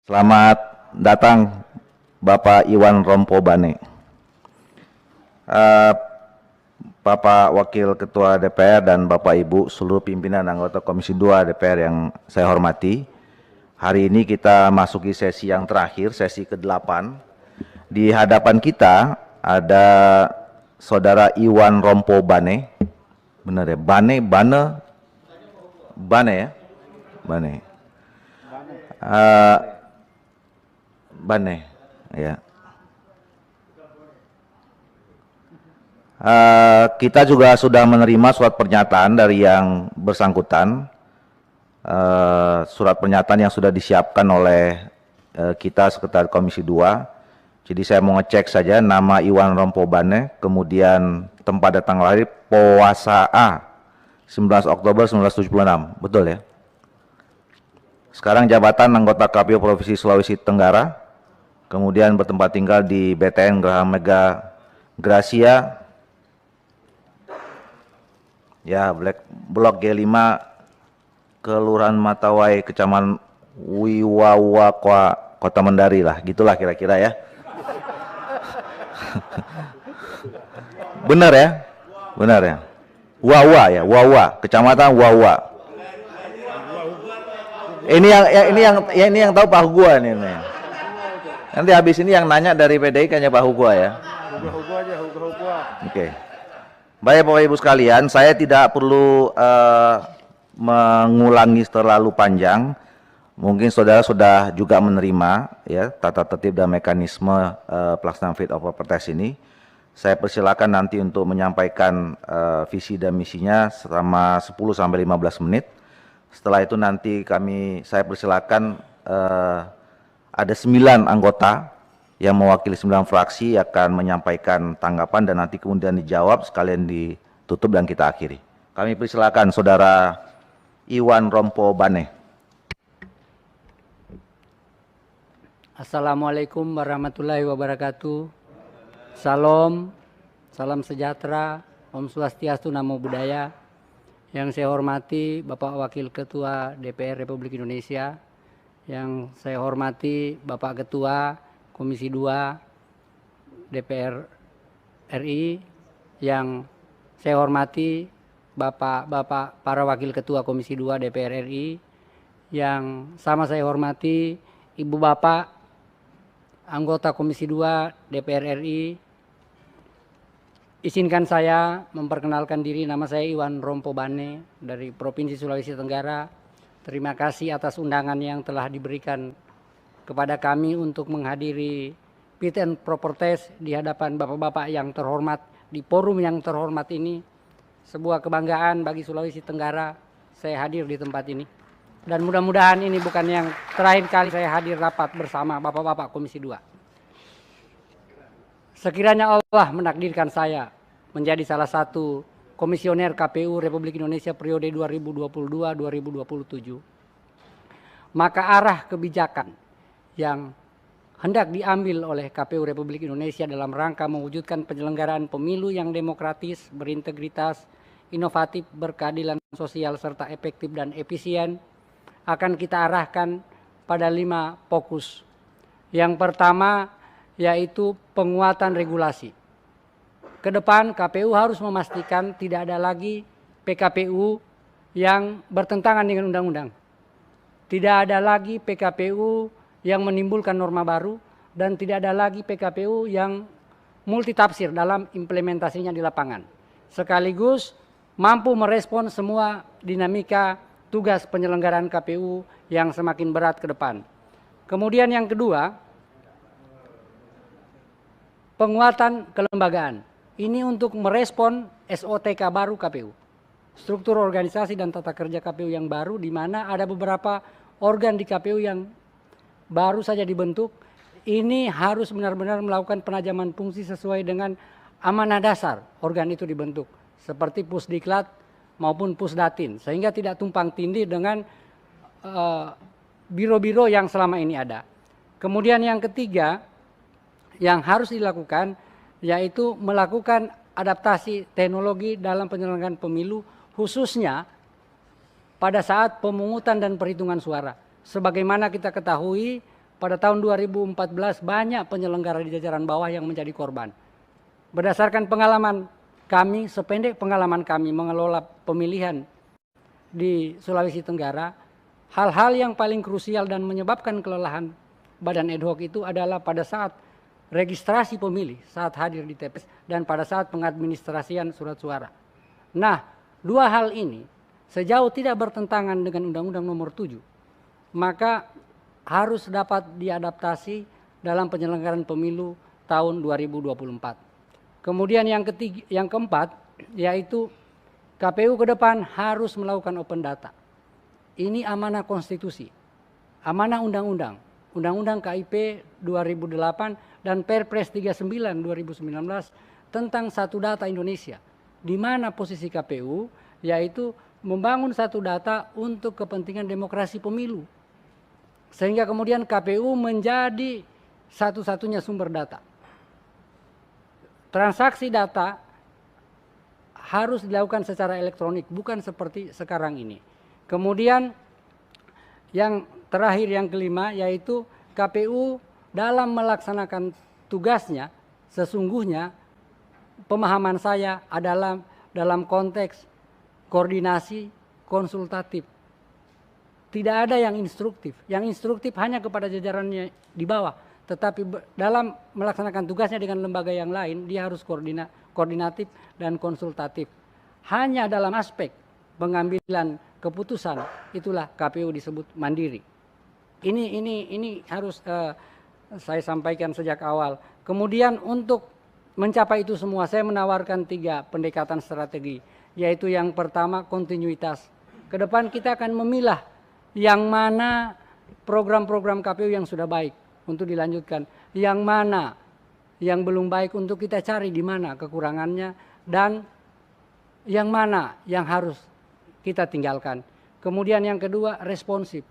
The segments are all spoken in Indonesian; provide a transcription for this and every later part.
Selamat datang Bapak Iwan Rompobane. Bapak Wakil Ketua DPR dan Bapak Ibu seluruh pimpinan anggota Komisi 2 DPR yang saya hormati. Hari ini kita masuki sesi yang terakhir, sesi ke-8. Di hadapan kita ada Saudara Iwan Rompobane. Benar ya? Bane ya? Bane. Bane, ya. Kita juga sudah menerima surat pernyataan dari yang bersangkutan. Surat pernyataan yang sudah disiapkan oleh kita Sekretariat Komisi 2. Jadi saya mau ngecek saja nama Iwan Rompobane, kemudian tempat datang lahir Powasa A, 19 Oktober 1976. Betul ya? Sekarang jabatan anggota KPU Provinsi Sulawesi Tenggara. Kemudian bertempat tinggal di BTN Geraha Mega Gracia, ya, Blok G5, Kelurahan Matawai, Kecamatan Wiwawakwa, Kota Mendari lah, gitulah kira-kira ya. Benar ya? Benar ya? Wawa, Kecamatan Wawa. Ini yang tahu Pak Hugua nih. Nanti habis ini yang nanya dari PDI kayaknya Pak Hugua ya. Hugua. Oke. Baik Bapak Ibu sekalian, saya tidak perlu mengulangi terlalu panjang. Mungkin saudara sudah juga menerima ya tata tertib dan mekanisme pelaksanaan fit of properties ini. Saya persilakan nanti untuk menyampaikan visi dan misinya selama 10-15 menit. Setelah itu nanti saya persilakan ada 9 anggota yang mewakili 9 fraksi akan menyampaikan tanggapan dan nanti kemudian dijawab sekalian ditutup dan kita akhiri. Kami persilakan Saudara Iwan Rompobane. Assalamualaikum warahmatullahi wabarakatuh. Salam sejahtera, Om Swastiastu, Namo Buddhaya. Yang saya hormati Bapak Wakil Ketua DPR Republik Indonesia, yang saya hormati Bapak Ketua Komisi 2 DPR RI, yang saya hormati Bapak para Wakil Ketua Komisi 2 DPR RI, yang sama saya hormati Ibu Bapak anggota Komisi 2 DPR RI. Izinkan saya memperkenalkan diri, nama saya Iwan Rompobane dari Provinsi Sulawesi Tenggara. Terima kasih atas undangan yang telah diberikan kepada kami untuk menghadiri fit and proper test di hadapan bapak-bapak yang terhormat di forum yang terhormat ini. Sebuah kebanggaan bagi Sulawesi Tenggara saya hadir di tempat ini. Dan mudah-mudahan ini bukan yang terakhir kali saya hadir rapat bersama bapak-bapak Komisi 2. Sekiranya Allah menakdirkan saya menjadi salah satu komisioner KPU Republik Indonesia periode 2022-2027, maka arah kebijakan yang hendak diambil oleh KPU Republik Indonesia dalam rangka mewujudkan penyelenggaraan pemilu yang demokratis, berintegritas, inovatif, berkeadilan sosial, serta efektif dan efisien akan kita arahkan pada 5 fokus. Yang pertama yaitu penguatan regulasi. Ke depan KPU harus memastikan tidak ada lagi PKPU yang bertentangan dengan undang-undang. Tidak ada lagi PKPU yang menimbulkan norma baru dan tidak ada lagi PKPU yang multitafsir dalam implementasinya di lapangan. Sekaligus mampu merespon semua dinamika tugas penyelenggaraan KPU yang semakin berat ke depan. Kemudian yang kedua, penguatan kelembagaan. Ini untuk merespon SOTK baru KPU. Struktur organisasi dan tata kerja KPU yang baru, di mana ada beberapa organ di KPU yang baru saja dibentuk. Ini harus benar-benar melakukan penajaman fungsi sesuai dengan amanah dasar organ itu dibentuk. Seperti Pusdiklat maupun Pusdatin. Sehingga tidak tumpang tindih dengan biro-biro yang selama ini ada. Kemudian yang ketiga yang harus dilakukan yaitu melakukan adaptasi teknologi dalam penyelenggaraan pemilu, khususnya pada saat pemungutan dan perhitungan suara. Sebagaimana kita ketahui pada tahun 2014 banyak penyelenggara di jajaran bawah yang menjadi korban. Berdasarkan pengalaman kami, sependek pengalaman kami mengelola pemilihan di Sulawesi Tenggara, hal-hal yang paling krusial dan menyebabkan kelelahan badan ad hoc itu adalah pada saat registrasi pemilih, saat hadir di TPS, dan pada saat pengadministrasian surat suara. Nah, dua hal ini sejauh tidak bertentangan dengan Undang-Undang Nomor 7, maka harus dapat diadaptasi dalam penyelenggaraan pemilu tahun 2024. Kemudian yang keempat, yaitu KPU ke depan harus melakukan open data. Ini amanah konstitusi, amanah undang-undang, Undang-Undang KIP 2008 dan Perpres 39 2019 tentang satu data Indonesia, di mana posisi KPU yaitu membangun satu data untuk kepentingan demokrasi pemilu. Sehingga kemudian KPU menjadi satu-satunya sumber data. Transaksi data harus dilakukan secara elektronik, bukan seperti sekarang ini. Kemudian yang terakhir, yang kelima, yaitu KPU dalam melaksanakan tugasnya, sesungguhnya pemahaman saya adalah dalam konteks koordinasi konsultatif. Tidak ada yang instruktif. Yang instruktif hanya kepada jajarannya di bawah. Tetapi dalam melaksanakan tugasnya dengan lembaga yang lain, dia harus koordinatif dan konsultatif. Hanya dalam aspek pengambilan keputusan, itulah KPU disebut mandiri. Ini harus saya sampaikan sejak awal. Kemudian untuk mencapai itu semua, saya menawarkan 3 pendekatan strategi. Yaitu yang pertama, kontinuitas. Ke depan kita akan memilah yang mana program-program KPU yang sudah baik untuk dilanjutkan, yang mana yang belum baik untuk kita cari di mana kekurangannya, dan yang mana yang harus kita tinggalkan. Kemudian yang kedua, responsif.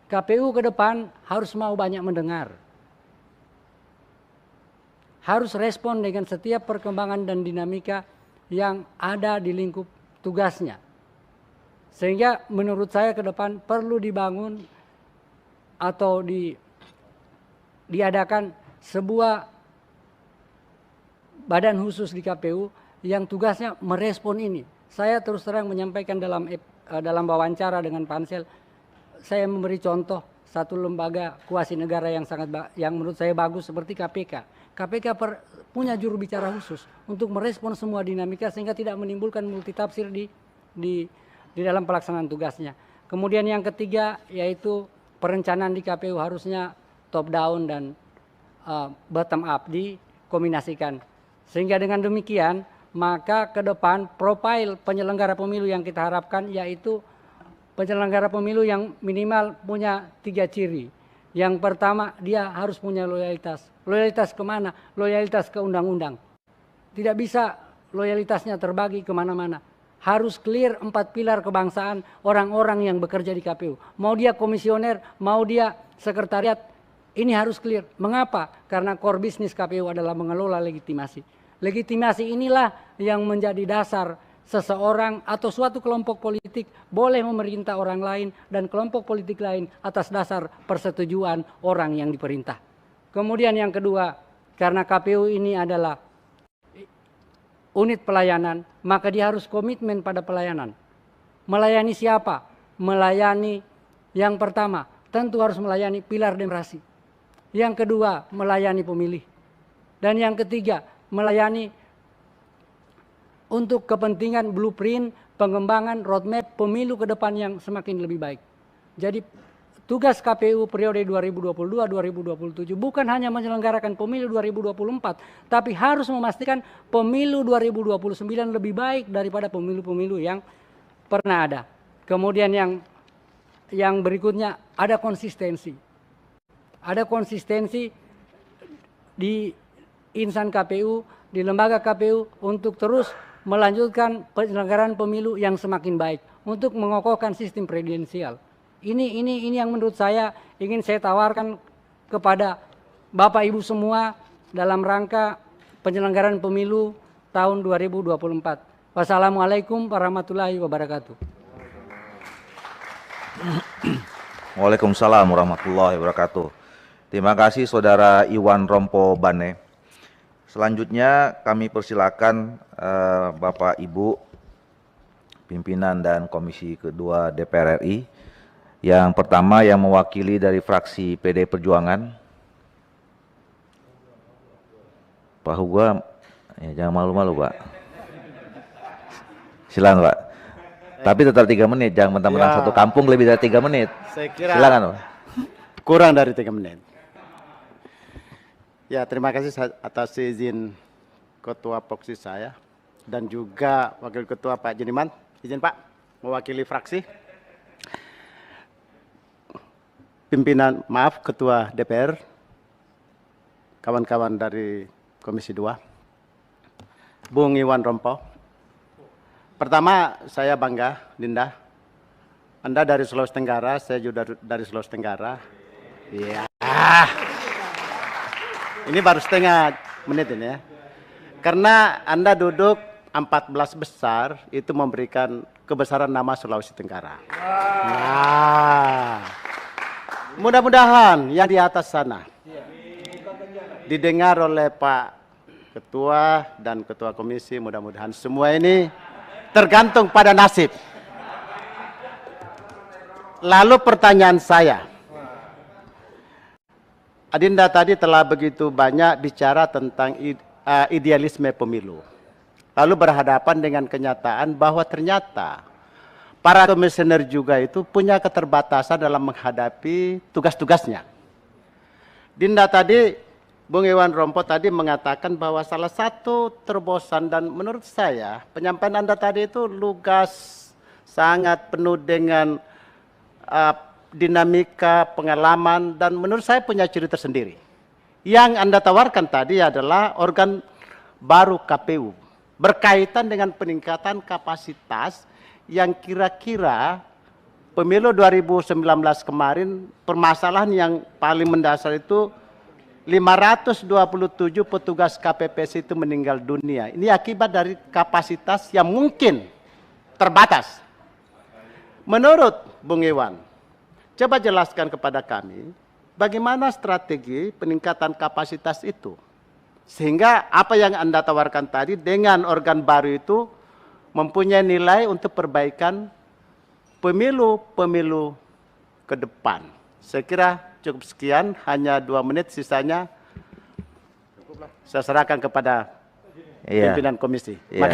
KPU ke depan harus mau banyak mendengar. Harus respon dengan setiap perkembangan dan dinamika yang ada di lingkup tugasnya. Sehingga menurut saya ke depan perlu dibangun atau diadakan sebuah badan khusus di KPU yang tugasnya merespon ini. Saya terus terang menyampaikan dalam wawancara dengan Pansel, saya memberi contoh satu lembaga kuasi negara yang menurut saya bagus seperti KPK. KPK punya juru bicara khusus untuk merespon semua dinamika sehingga tidak menimbulkan multitafsir di dalam pelaksanaan tugasnya. Kemudian yang ketiga, yaitu perencanaan di KPU harusnya top down dan bottom up dikombinasikan. Sehingga dengan demikian, maka ke depan profil penyelenggara pemilu yang kita harapkan yaitu penyelenggara pemilu yang minimal punya 3 ciri. Yang pertama, dia harus punya loyalitas. Loyalitas kemana? Loyalitas ke undang-undang. Tidak bisa loyalitasnya terbagi kemana-mana. Harus clear 4 pilar kebangsaan orang-orang yang bekerja di KPU. Mau dia komisioner, mau dia sekretariat, ini harus clear. Mengapa? Karena core bisnis KPU adalah mengelola legitimasi. Legitimasi inilah yang menjadi dasar seseorang atau suatu kelompok politik boleh memerintah orang lain dan kelompok politik lain atas dasar persetujuan orang yang diperintah. Kemudian yang kedua, karena KPU ini adalah unit pelayanan, maka dia harus komitmen pada pelayanan. Melayani siapa? Melayani yang pertama, tentu harus melayani pilar demokrasi. Yang kedua, melayani pemilih. Dan yang ketiga, melayani untuk kepentingan blueprint, pengembangan roadmap pemilu ke depan yang semakin lebih baik. Jadi tugas KPU periode 2022-2027 bukan hanya menyelenggarakan pemilu 2024, tapi harus memastikan pemilu 2029 lebih baik daripada pemilu-pemilu yang pernah ada. Kemudian yang berikutnya, ada konsistensi. Ada konsistensi di insan KPU, di lembaga KPU untuk terus melanjutkan penyelenggaraan pemilu yang semakin baik untuk mengokohkan sistem presidensial. Ini yang menurut saya ingin saya tawarkan kepada Bapak Ibu semua dalam rangka penyelenggaraan pemilu tahun 2024. Wassalamualaikum warahmatullahi wabarakatuh. Waalaikumsalam warahmatullahi wabarakatuh. Terima kasih Saudara Iwan Rompo Bane. Selanjutnya kami persilakan Bapak Ibu pimpinan dan Komisi Kedua DPR RI. Yang pertama yang mewakili dari fraksi PD Perjuangan, Pak Hugo, ya jangan malu-malu Pak. Silakan Pak. Tapi tetap 3 menit, jangan mentang-mentang Ya. satu kampung lebih dari 3 menit. Saya kira Silakan Pak. kurang dari 3 menit. Ya, terima kasih atas izin Ketua Poksi saya dan juga Wakil Ketua Pak Juniman. Izin Pak, mewakili fraksi. Pimpinan, maaf, Ketua DPR, kawan-kawan dari Komisi 2, Bung Iwan Rompo. Pertama, saya bangga, Dinda. Anda dari Sulawesi Tenggara, saya juga dari Sulawesi Tenggara. Iya. Ini baru setengah menit ini ya. Karena Anda duduk 14 besar, itu memberikan kebesaran nama Sulawesi Tenggara. Nah, mudah-mudahan yang di atas sana didengar oleh Pak Ketua dan Ketua Komisi, mudah-mudahan semua ini tergantung pada nasib. Lalu pertanyaan saya, Adinda tadi telah begitu banyak bicara tentang idealisme pemilu. Lalu berhadapan dengan kenyataan bahwa ternyata para komisioner juga itu punya keterbatasan dalam menghadapi tugas-tugasnya. Dinda tadi, Bung Iwan Rompo tadi mengatakan bahwa salah satu terobosan dan menurut saya penyampaian Anda tadi itu lugas, sangat penuh dengan dinamika, pengalaman, dan menurut saya punya ciri tersendiri. Yang Anda tawarkan tadi adalah organ baru KPU, berkaitan dengan peningkatan kapasitas yang kira-kira pemilu 2019 kemarin, permasalahan yang paling mendasar itu 527 petugas KPPS itu meninggal dunia. Ini akibat dari kapasitas yang mungkin terbatas. Menurut Bung Iwan, coba jelaskan kepada kami bagaimana strategi peningkatan kapasitas itu. Sehingga apa yang Anda tawarkan tadi dengan organ baru itu mempunyai nilai untuk perbaikan pemilu-pemilu ke depan. Saya kira cukup sekian, hanya 2 menit, sisanya saya serahkan kepada pimpinan komisi. Iya.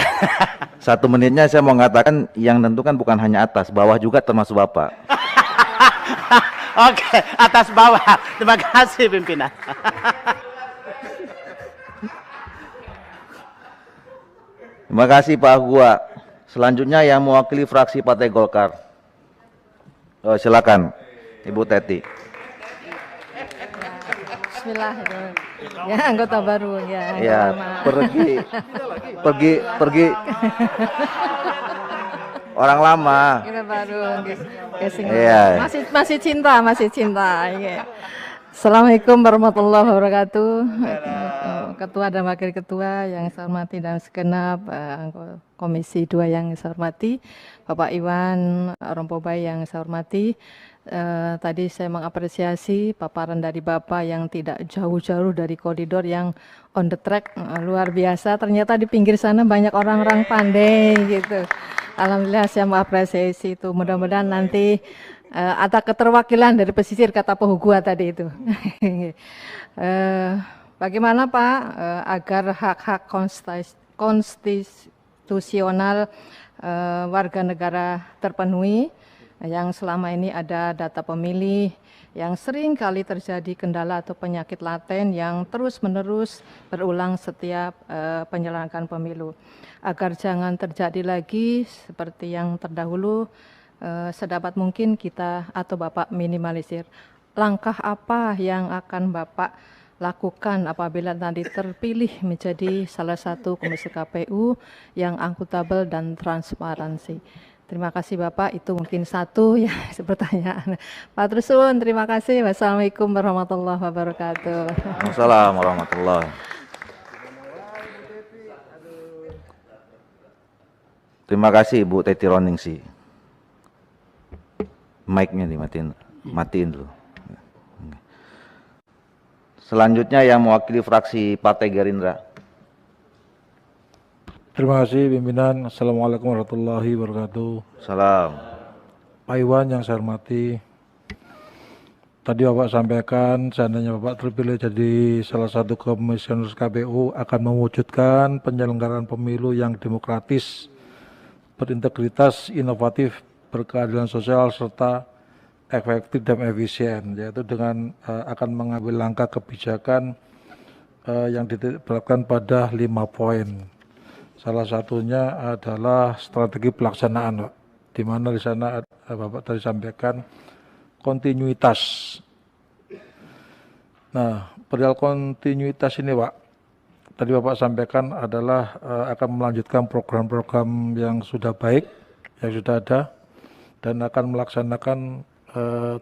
1 menitnya saya mau mengatakan yang tentukan bukan hanya atas, bawah juga termasuk Bapak. Oke, atas bawah. Terima kasih pimpinan. Terima kasih Pak Hugua. Selanjutnya yang mewakili fraksi Partai Golkar. Silakan Ibu Teti. Bismillahirrahmanirrahim. Ya, anggota baru ya. Ya, pergi. Orang lama. Kita baru casing. Iya. Masih cinta. Iya. Assalamualaikum warahmatullahi wabarakatuh. Ketua dan Wakil Ketua yang saya hormati dan segenap Komisi 2 yang saya hormati, Bapak Iwan Rompo Bane yang saya hormati. Tadi saya mengapresiasi paparan dari Bapak yang tidak jauh-jauh dari koridor, yang on the track, luar biasa. Ternyata di pinggir sana banyak orang-orang pandai gitu. Alhamdulillah saya mengapresiasi itu. Mudah-mudahan nanti ada keterwakilan dari pesisir, kata Pak Hugua tadi itu. Bagaimana Pak agar hak-hak konstitusional warga negara terpenuhi, yang selama ini ada data pemilih yang sering kali terjadi kendala atau penyakit laten yang terus-menerus berulang setiap penyelenggaraan pemilu. Agar jangan terjadi lagi seperti yang terdahulu, sedapat mungkin kita atau Bapak minimalisir. Langkah apa yang akan Bapak lakukan apabila nanti terpilih menjadi salah satu komisi KPU yang akuntabel dan transparansi? Terima kasih Bapak, itu mungkin satu ya pertanyaan. Pak Trusun, terima kasih. Wassalamualaikum warahmatullahi wabarakatuh. Waalaikumsalam warahmatullahi. Terima kasih Ibu Teti Roningsi. Mic-nya dimatiin, matiin dulu. Selanjutnya yang mewakili fraksi Partai Gerindra. Terima kasih pimpinan. Assalamualaikum warahmatullahi wabarakatuh. Salam. Pak Iwan yang saya hormati, tadi Bapak sampaikan seandainya Bapak terpilih jadi salah satu komisioner KPU akan mewujudkan penyelenggaraan pemilu yang demokratis, berintegritas, inovatif, berkeadilan sosial, serta efektif dan efisien, yaitu dengan akan mengambil langkah kebijakan yang diterapkan pada 5 poin. Salah satunya adalah strategi pelaksanaan, Pak, di mana di sana Bapak tadi sampaikan kontinuitas. Nah, perihal kontinuitas ini, Pak, tadi Bapak sampaikan adalah akan melanjutkan program-program yang sudah baik, yang sudah ada, dan akan melaksanakan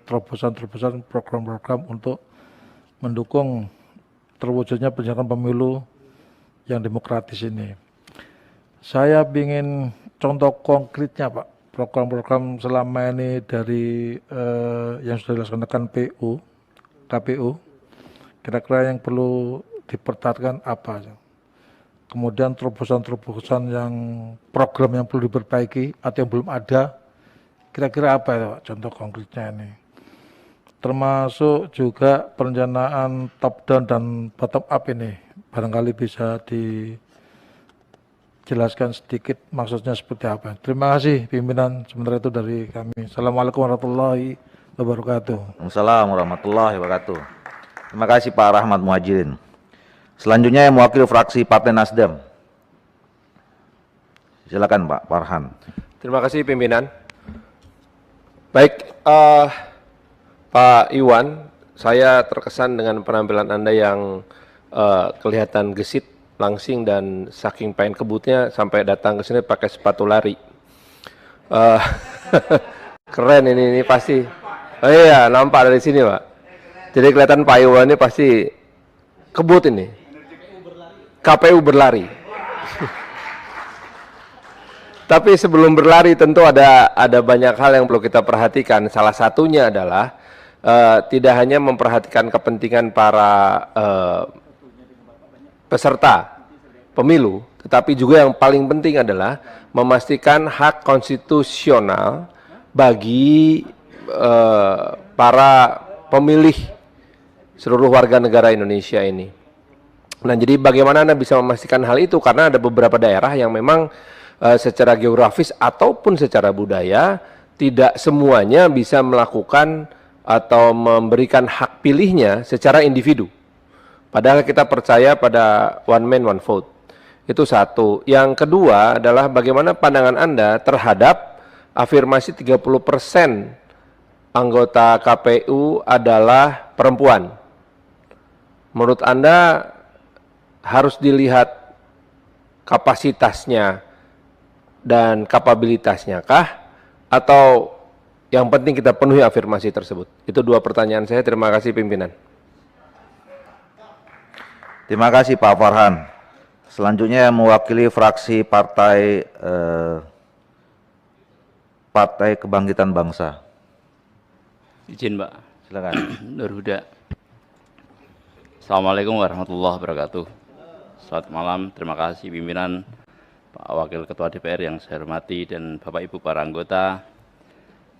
terobosan-terobosan program-program untuk mendukung terwujudnya penyelenggaraan pemilu yang demokratis ini. Saya ingin contoh konkretnya, Pak, program-program selama ini dari yang sudah dilaksanakan KPU, kira-kira yang perlu dipertahankan apa? Kemudian terobosan-terobosan yang program yang perlu diperbaiki atau yang belum ada, kira-kira apa ya, Pak, contoh konkretnya ini? Termasuk juga perencanaan top down dan bottom up ini, barangkali bisa dijelaskan sedikit maksudnya seperti apa. Terima kasih pimpinan, sementara itu dari kami. Assalamualaikum warahmatullahi wabarakatuh. Assalamualaikum warahmatullahi wabarakatuh. Terima kasih Pak Rahmat Muhajirin. Selanjutnya yang mewakili fraksi Partai Nasdem. Silakan Pak Farhan. Terima kasih pimpinan. Baik, Pak Iwan, saya terkesan dengan penampilan Anda yang kelihatan gesit, langsing, dan saking pengen kebutnya sampai datang ke sini pakai sepatu lari. Keren ini pasti. Oh iya, nampak dari sini, Pak. Jadi kelihatan Pak Iwan ini pasti kebut ini. KPU berlari. Tapi sebelum berlari tentu ada banyak hal yang perlu kita perhatikan. Salah satunya adalah tidak hanya memperhatikan kepentingan para peserta pemilu, tetapi juga yang paling penting adalah memastikan hak konstitusional bagi para pemilih seluruh warga negara Indonesia ini. Nah, jadi bagaimana Anda bisa memastikan hal itu? Karena ada beberapa daerah yang memang secara geografis ataupun secara budaya tidak semuanya bisa melakukan atau memberikan hak pilihnya secara individu. Padahal kita percaya pada one man one vote. Itu satu. Yang kedua adalah bagaimana pandangan Anda terhadap afirmasi 30% anggota KPU adalah perempuan. Menurut Anda harus dilihat kapasitasnya dan kapabilitasnya kah, atau yang penting kita penuhi afirmasi tersebut? Itu dua pertanyaan saya. Terima kasih pimpinan. Terima kasih Pak Farhan. Selanjutnya yang mewakili fraksi Partai Kebangkitan Bangsa. Izin, Pak. Silakan. Nur Huda. Assalamualaikum warahmatullahi wabarakatuh. Selamat malam. Terima kasih pimpinan, Pak Wakil Ketua DPR yang saya hormati, dan Bapak Ibu para anggota.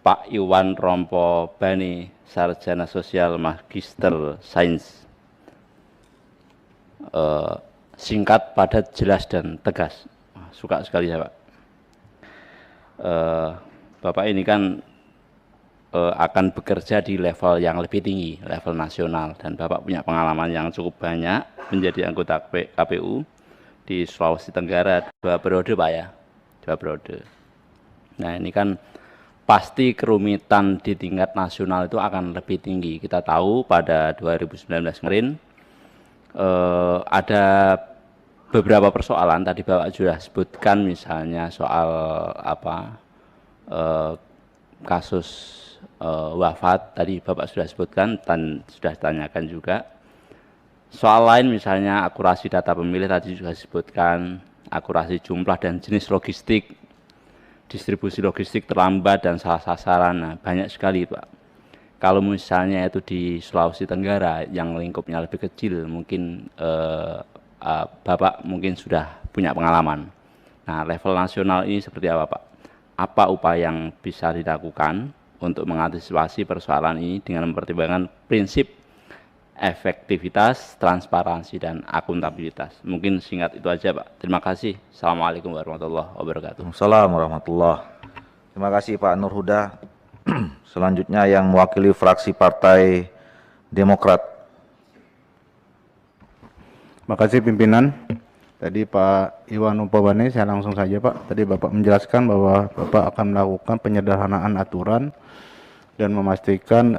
Pak Iwan Rompo Bani, Sarjana Sosial Magister Sains. Singkat, padat, jelas, dan tegas. Suka sekali ya, Pak. Bapak ini kan akan bekerja di level yang lebih tinggi, level nasional, dan Bapak punya pengalaman yang cukup banyak menjadi anggota KPU di Sulawesi Tenggara 2 periode, Pak ya, 2 periode. Nah, ini kan pasti kerumitan di tingkat nasional itu akan lebih tinggi. Kita tahu pada 2019 kemarin ada beberapa persoalan, tadi Bapak sudah sebutkan, misalnya soal kasus wafat, tadi Bapak sudah sebutkan dan sudah ditanyakan juga. Soal lain misalnya akurasi data pemilih tadi juga disebutkan, akurasi jumlah dan jenis logistik, distribusi logistik terlambat dan salah sasaran. Nah, banyak sekali, Pak. Kalau misalnya itu di Sulawesi Tenggara yang lingkupnya lebih kecil, mungkin Bapak mungkin sudah punya pengalaman. Nah, level nasional ini seperti apa, Pak? Apa upaya yang bisa dilakukan untuk mengantisipasi persoalan ini dengan mempertimbangkan prinsip efektivitas, transparansi, dan akuntabilitas? Mungkin singkat itu aja, Pak. Terima kasih. Assalamualaikum warahmatullahi wabarakatuh. Assalamualaikum warahmatullahi. Terima kasih Pak Nur Huda. Selanjutnya yang mewakili fraksi Partai Demokrat. Terima kasih pimpinan. Tadi Pak Iwan Umpabane, saya langsung saja Pak. Tadi Bapak menjelaskan bahwa Bapak akan melakukan penyederhanaan aturan dan memastikan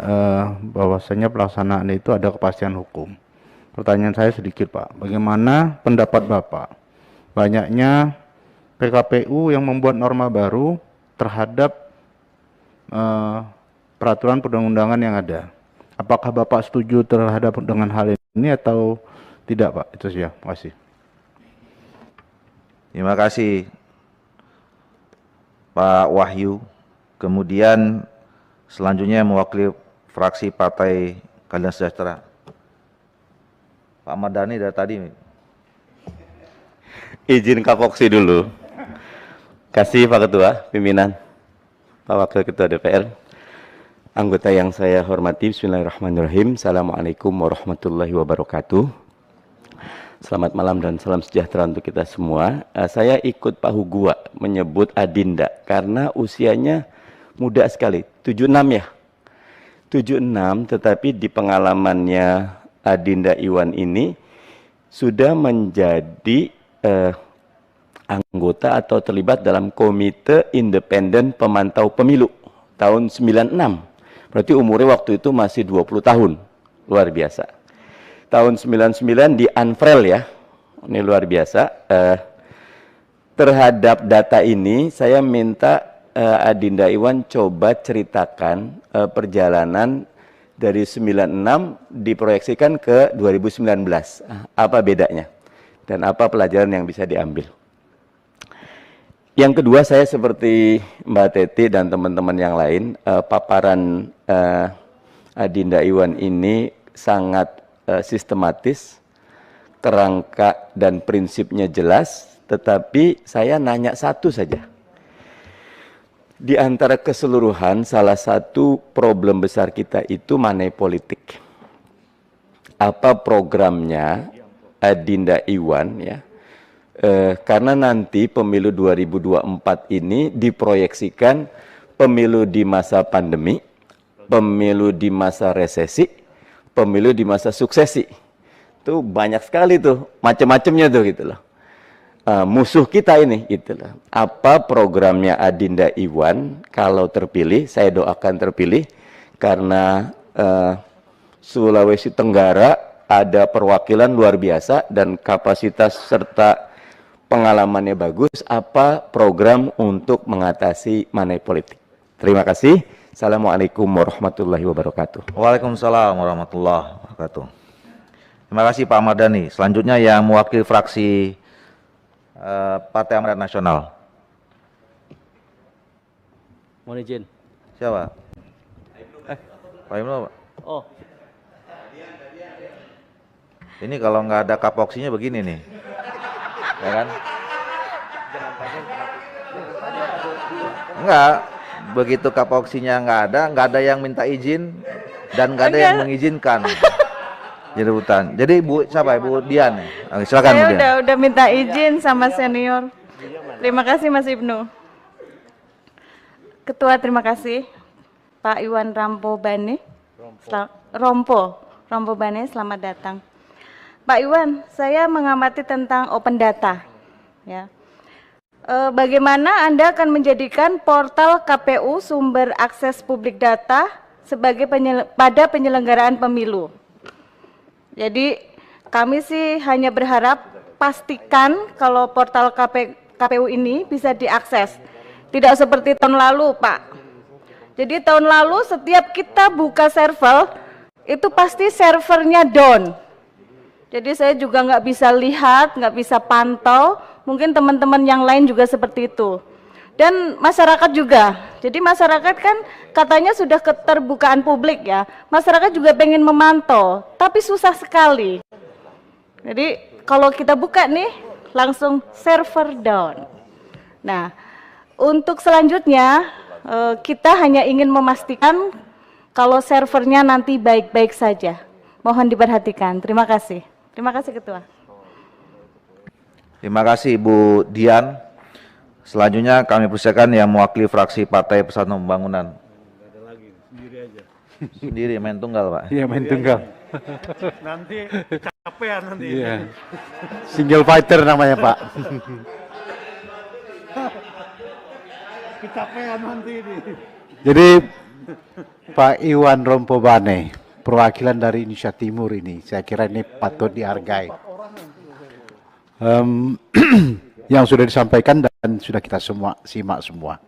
bahwasanya pelaksanaan itu ada kepastian hukum. Pertanyaan saya sedikit Pak, bagaimana pendapat Bapak banyaknya PKPU yang membuat norma baru terhadap peraturan perundang-undangan yang ada? Apakah Bapak setuju terhadap dengan hal ini atau tidak Pak? Itu saja, terima kasih. Terima kasih Pak Wahyu. Kemudian selanjutnya mewakili fraksi Partai Keadilan Sejahtera. Pak Mardani dari tadi. Izin kapoksi dulu. Kasih Pak Ketua, pimpinan, Pak Wakil Ketua DPR, anggota yang saya hormati, bismillahirrahmanirrahim. Assalamualaikum warahmatullahi wabarakatuh. Selamat malam dan salam sejahtera untuk kita semua. Saya ikut Pak Hugua menyebut Adinda karena usianya muda sekali, 76 ya. 76, tetapi di pengalamannya Adinda Iwan ini sudah menjadi anggota atau terlibat dalam Komite Independen Pemantau Pemilu tahun 96. Berarti umurnya waktu itu masih 20 tahun. Luar biasa. Tahun 99 di Anfrel ya. Ini luar biasa. Terhadap data ini saya minta Adinda Iwan coba ceritakan perjalanan dari 96 diproyeksikan ke 2019. Apa bedanya? Dan apa pelajaran yang bisa diambil? Yang kedua, saya seperti Mbak Teti dan teman-teman yang lain, paparan Adinda Iwan ini sangat sistematis, kerangka dan prinsipnya jelas, tetapi saya nanya satu saja. Di antara keseluruhan, salah satu problem besar kita itu money politik. Apa programnya Adinda Iwan ya? Karena nanti pemilu 2024 ini diproyeksikan pemilu di masa pandemi, pemilu di masa resesi, pemilu di masa suksesi. Itu banyak sekali tuh, macam-macamnya tuh gitu loh. Musuh kita ini gitu loh. Apa programnya Adinda Iwan kalau terpilih? Saya doakan terpilih karena Sulawesi Tenggara ada perwakilan luar biasa dan kapasitas serta pengalamannya bagus. Apa program untuk mengatasi money politik? Terima kasih. Assalamualaikum warahmatullahi wabarakatuh. Waalaikumsalam warahmatullahi wabarakatuh. Terima kasih Pak Mardani. Selanjutnya yang mewakili fraksi Partai Amanat Nasional. Mohon izin. Siapa? Pak Ibnu. Oh. Ini kalau nggak ada kapoksinya begini nih. Ya kan? Enggak. Begitu kapoksinya nggak ada yang minta izin dan nggak ada yang mengizinkan. Jadi hutan. Jadi Bu siapa Ibu Dian? Silakan Bu Dian. Saya udah minta izin sama senior. Terima kasih Mas Ibnu. Ketua terima kasih Pak Iwan Rampobane. Rompo Bane, selamat datang. Pak Iwan, saya mengamati tentang open data. Ya. Bagaimana Anda akan menjadikan portal KPU sumber akses publik data sebagai pada penyelenggaraan pemilu? Jadi kami sih hanya berharap pastikan kalau portal KPU ini bisa diakses. Tidak seperti tahun lalu, Pak. Jadi tahun lalu setiap kita buka server, itu pasti servernya down. Jadi saya juga nggak bisa lihat, nggak bisa pantau, mungkin teman-teman yang lain juga seperti itu. dan masyarakat juga. Jadi masyarakat kan katanya sudah keterbukaan publik ya. Masyarakat juga pengen memantau, tapi susah sekali. Jadi kalau kita buka nih, langsung server down. Nah, untuk selanjutnya kita hanya ingin memastikan kalau servernya nanti baik-baik saja. Mohon diperhatikan. Terima kasih. Terima kasih Ketua. Terima kasih Ibu Dian. Selanjutnya kami persilakan yang mewakili fraksi Partai Persatuan Pembangunan. Sendiri main tunggal, Pak. Iya, main tunggal. Nanti kecapean nanti. Iya. Single fighter namanya, Pak. Kecapean nanti ini. Jadi Pak Iwan Rompobane, perwakilan dari Indonesia Timur ini, saya kira ini patut dihargai. Yang sudah disampaikan dan sudah kita semua simak semua.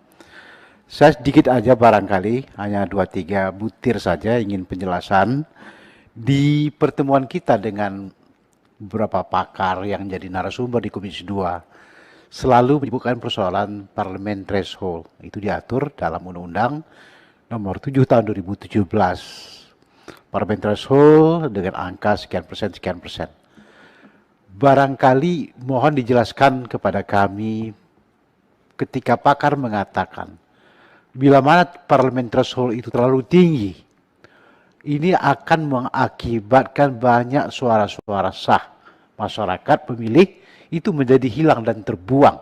Saya sedikit aja barangkali, hanya 2-3 butir saja ingin penjelasan. Di pertemuan kita dengan beberapa pakar yang jadi narasumber di Komisi 2, selalu menyebutkan persoalan parlemen threshold. Itu diatur dalam Undang-Undang nomor 7 tahun 2017. Parlemen threshold dengan angka sekian persen. Barangkali mohon dijelaskan kepada kami ketika pakar mengatakan bila mana parlemen threshold itu terlalu tinggi, ini akan mengakibatkan banyak suara-suara sah masyarakat pemilih itu menjadi hilang dan terbuang.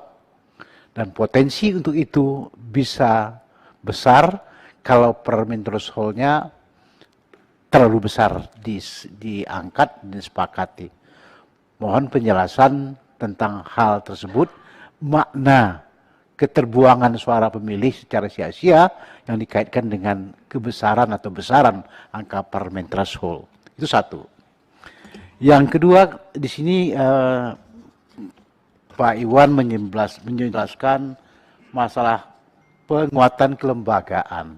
Dan potensi untuk itu bisa besar kalau parlemen threshold-nya terlalu besar diangkat dan disepakati. Mohon penjelasan tentang hal tersebut, makna keterbuangan suara pemilih secara sia-sia yang dikaitkan dengan kebesaran atau besaran angka parlemen threshold. Itu satu. Yang kedua, di sini Pak Iwan menjelaskan masalah penguatan kelembagaan.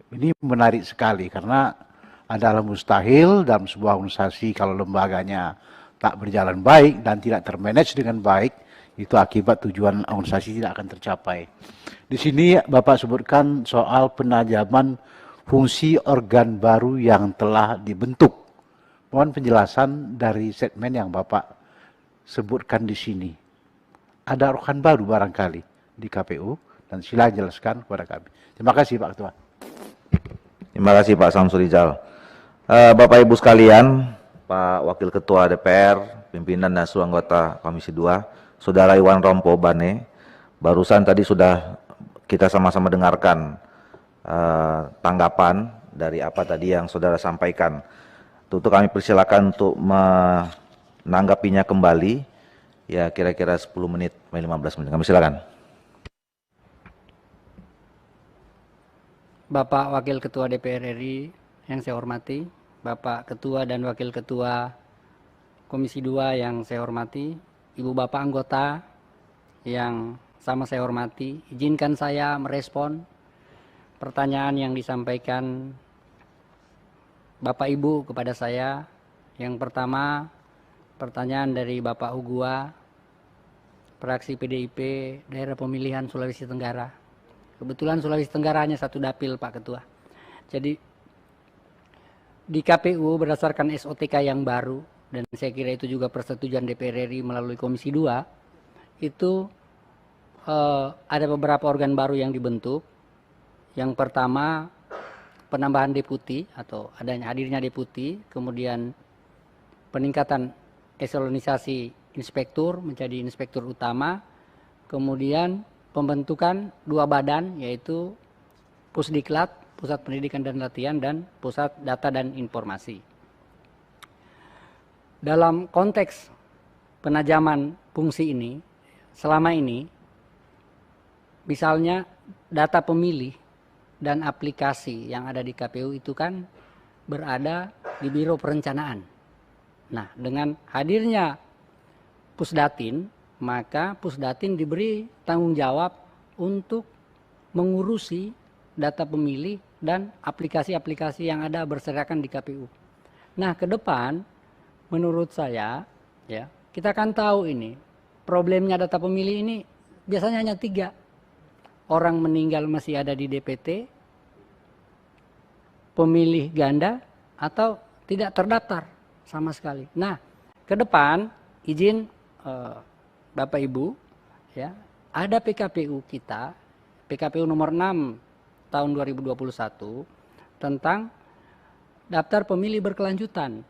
Ini menarik sekali karena adalah mustahil dalam sebuah organisasi kalau lembaganya tak berjalan baik dan tidak termanage dengan baik, itu akibat tujuan organisasi tidak akan tercapai. Di sini Bapak sebutkan soal penajaman fungsi organ baru yang telah dibentuk. Mohon penjelasan dari statement yang Bapak sebutkan di sini. Ada organ baru barangkali di KPU dan silakan jelaskan kepada kami. Terima kasih Pak Ketua. Terima kasih Pak Samsul Rijal. Bapak Ibu sekalian, Pak Wakil Ketua DPR, pimpinan dan seluruh anggota Komisi 2, Saudara Iwan Rompobane, barusan tadi sudah kita sama-sama dengarkan tanggapan dari apa tadi yang saudara sampaikan. Tentu kami persilakan untuk menanggapinya kembali, ya kira-kira 10 menit, 15 menit. Kami silakan. Bapak Wakil Ketua DPR RI yang saya hormati, Bapak Ketua dan Wakil Ketua Komisi 2 yang saya hormati, Ibu Bapak anggota yang sama saya hormati, izinkan saya merespon pertanyaan yang disampaikan Bapak Ibu kepada saya. Yang pertama, pertanyaan dari Bapak Hugua, fraksi PDIP daerah pemilihan Sulawesi Tenggara. Kebetulan Sulawesi Tenggara hanya 1 dapil Pak Ketua. Jadi di KPU berdasarkan SOTK yang baru, dan saya kira itu juga persetujuan DPR RI melalui Komisi 2, itu ada beberapa organ baru yang dibentuk. Yang pertama, penambahan deputi atau adanya hadirnya deputi, kemudian peningkatan eselonisasi inspektur menjadi inspektur utama, kemudian pembentukan 2 badan yaitu Pusdiklat, Pusat Pendidikan dan Latihan, dan Pusat Data dan Informasi. Dalam konteks penajaman fungsi ini, selama ini, misalnya data pemilih dan aplikasi yang ada di KPU itu kan berada di Biro Perencanaan. Nah, dengan hadirnya Pusdatin, maka Pusdatin diberi tanggung jawab untuk mengurusi data pemilih dan aplikasi-aplikasi yang ada berserakan di KPU. Nah, ke depan menurut saya, ya, kita kan tahu ini problemnya data pemilih ini biasanya hanya 3. orang meninggal masih ada di DPT, pemilih ganda, atau tidak terdaftar sama sekali. Nah, ke depan izin Bapak Ibu, ya, ada PKPU kita, PKPU nomor 6 tahun 2021 tentang daftar pemilih berkelanjutan.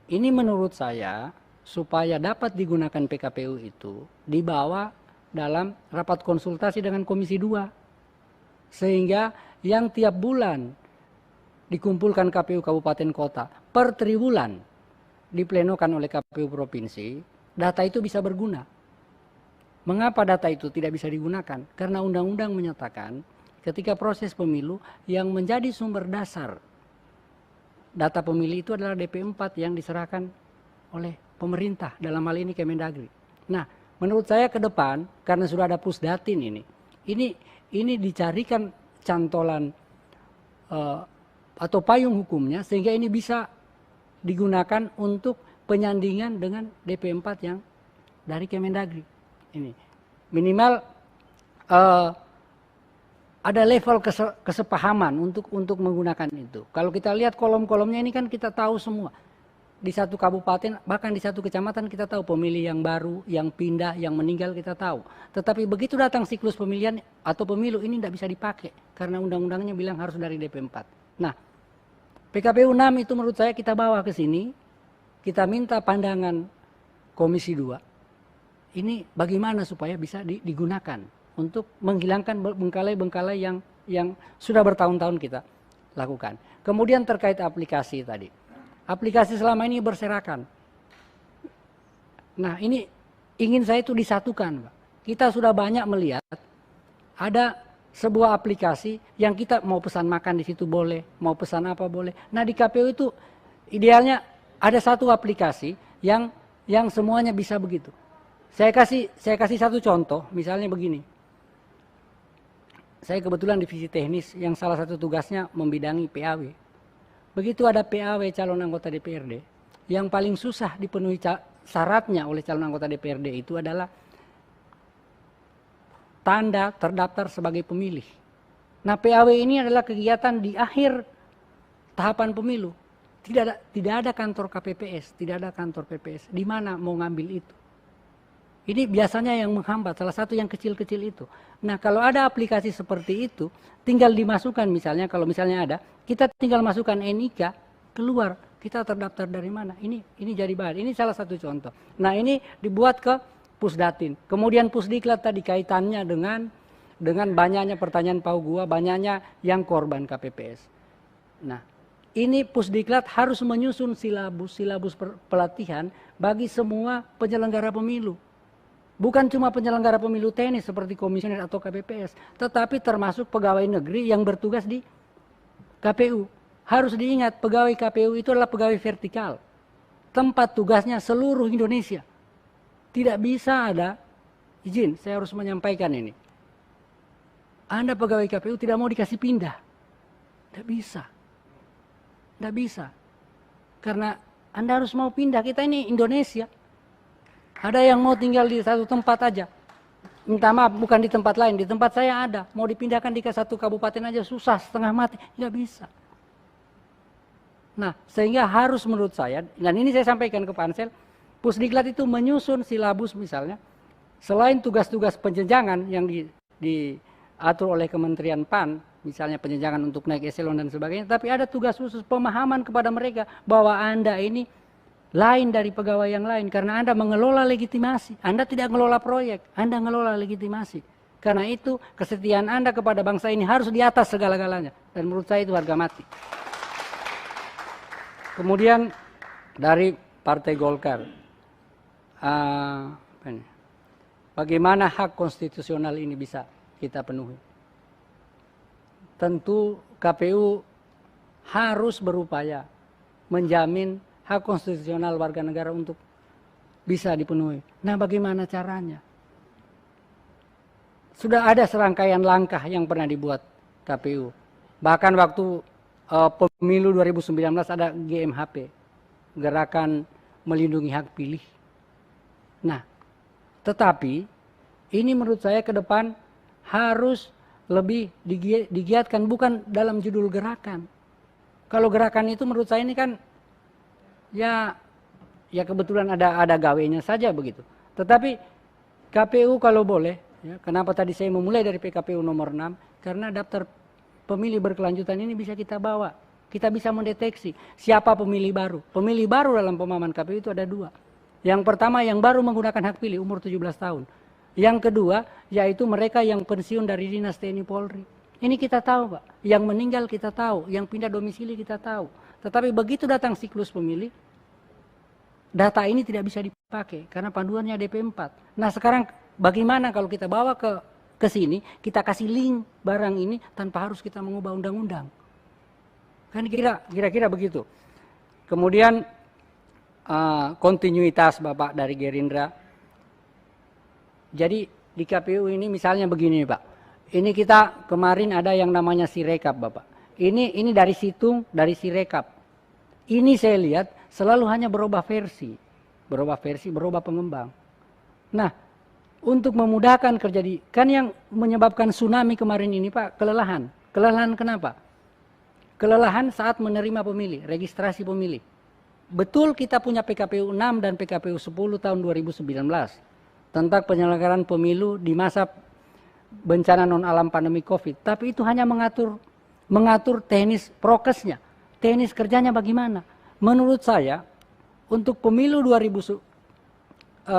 Ini menurut saya supaya dapat digunakan PKPU itu dibawa dalam rapat konsultasi dengan Komisi 2. Sehingga yang tiap bulan dikumpulkan KPU Kabupaten Kota per triwulan diplenokan oleh KPU Provinsi, data itu bisa berguna. Mengapa data itu tidak bisa digunakan? Karena undang-undang menyatakan ketika proses pemilu yang menjadi sumber dasar data pemilih itu adalah DP4 yang diserahkan oleh pemerintah, dalam hal ini Kemendagri. Nah, menurut saya ke depan karena sudah ada Pusdatin ini dicarikan cantolan atau payung hukumnya sehingga ini bisa digunakan untuk penyandingan dengan DP4 yang dari Kemendagri. Ini minimal ada level kesepahaman untuk menggunakan itu. Kalau kita lihat kolom-kolomnya ini kan kita tahu semua. Di satu kabupaten, bahkan di satu kecamatan kita tahu pemilih yang baru, yang pindah, yang meninggal kita tahu. Tetapi begitu datang siklus pemilihan atau pemilu ini tidak bisa dipakai. Karena undang-undangnya bilang harus dari DP4. Nah, PKPU 6 itu menurut saya kita bawa ke sini. Kita minta pandangan Komisi 2. Ini bagaimana supaya bisa digunakan untuk menghilangkan bengkalai-bengkalai yang sudah bertahun-tahun kita lakukan. Kemudian terkait aplikasi tadi. Aplikasi selama ini berserakan. Nah, ini ingin saya itu disatukan, Pak. Kita sudah banyak melihat ada sebuah aplikasi yang kita mau pesan makan di situ boleh, mau pesan apa boleh. Nah, di KPU itu idealnya ada satu aplikasi yang semuanya bisa begitu. Saya kasih satu contoh, misalnya begini. Saya kebetulan divisi teknis yang salah satu tugasnya membidangi PAW. Begitu ada PAW calon anggota DPRD, yang paling susah dipenuhi syaratnya oleh calon anggota DPRD itu adalah tanda terdaftar sebagai pemilih. Nah, PAW ini adalah kegiatan di akhir tahapan pemilu. Tidak ada kantor KPPS, tidak ada kantor PPS. Di mana mau ngambil itu? Ini biasanya yang menghambat, salah satu yang kecil-kecil itu. Nah, kalau ada aplikasi seperti itu, tinggal dimasukkan misalnya, kalau misalnya ada, kita tinggal masukkan NIK, keluar, kita terdaftar dari mana. Ini jadi bahan, ini salah satu contoh. Nah, ini dibuat ke Pusdatin. Kemudian Pusdiklat tadi kaitannya dengan banyaknya pertanyaan Pak Gua, banyaknya yang korban KPPS. Nah, ini Pusdiklat harus menyusun silabus pelatihan bagi semua penyelenggara pemilu. Bukan cuma penyelenggara pemilu teknis seperti komisioner atau KPPS, tetapi termasuk pegawai negeri yang bertugas di KPU. Harus diingat, pegawai KPU itu adalah pegawai vertikal. Tempat tugasnya seluruh Indonesia. Tidak bisa ada, izin, saya harus menyampaikan ini. Anda pegawai KPU tidak mau dikasih pindah. Tidak bisa. Tidak bisa. Karena Anda harus mau pindah, kita ini Indonesia. Ada yang mau tinggal di satu tempat aja. Minta maaf, bukan di tempat lain. Di tempat saya ada. Mau dipindahkan di satu kabupaten aja susah, setengah mati. Nggak bisa. Nah, sehingga harus menurut saya, dan ini saya sampaikan ke Pansel, Pusdiklat itu menyusun silabus misalnya. Selain tugas-tugas penjenjangan yang diatur oleh Kementerian PAN, misalnya penjenjangan untuk naik eselon dan sebagainya, tapi ada tugas khusus pemahaman kepada mereka bahwa Anda ini lain dari pegawai yang lain karena Anda mengelola legitimasi. Anda tidak mengelola proyek, Anda mengelola legitimasi. Karena itu kesetiaan Anda kepada bangsa ini harus di atas segala-galanya. Dan menurut saya itu harga mati. Kemudian dari Partai Golkar, bagaimana hak konstitusional ini bisa kita penuhi? Tentu KPU harus berupaya menjamin hak konstitusional warga negara untuk bisa dipenuhi. Nah, bagaimana caranya? Sudah ada serangkaian langkah yang pernah dibuat KPU. Bahkan waktu pemilu 2019 ada GMHP, Gerakan Melindungi Hak Pilih. Nah, tetapi ini menurut saya ke depan harus lebih digiatkan, bukan dalam judul gerakan. Kalau gerakan itu menurut saya ini kan ya kebetulan ada gawenya saja begitu. Tetapi KPU kalau boleh, ya, kenapa tadi saya memulai dari PKPU nomor 6? Karena daftar pemilih berkelanjutan ini bisa kita bawa. Kita bisa mendeteksi siapa pemilih baru. Pemilih baru dalam pemahaman KPU itu ada 2. Yang pertama yang baru menggunakan hak pilih umur 17 tahun. Yang kedua yaitu mereka yang pensiun dari Dinas TNI Polri. Ini kita tahu Pak. Yang meninggal kita tahu. Yang pindah domisili kita tahu. Tetapi begitu datang siklus pemilih, data ini tidak bisa dipakai karena panduannya DP4. Nah sekarang bagaimana kalau kita bawa ke sini, kita kasih link barang ini tanpa harus kita mengubah undang-undang. Kan kira-kira begitu. Kemudian kontinuitas Bapak dari Gerindra. Jadi di KPU ini misalnya begini Pak. Ini kita kemarin ada yang namanya Sirekap Bapak. Ini dari Situng, dari Sirekap. Ini saya lihat selalu hanya berubah versi, berubah pengembang. Nah, untuk memudahkan kerja kan yang menyebabkan tsunami kemarin ini Pak, kelelahan. Kelelahan kenapa? Kelelahan saat menerima pemilih, registrasi pemilih. Betul kita punya PKPU 6 dan PKPU 10 tahun 2019 tentang penyelenggaraan pemilu di masa bencana non alam pandemi Covid, tapi itu hanya mengatur teknis prokesnya, teknis kerjanya bagaimana. Menurut saya untuk pemilu 2024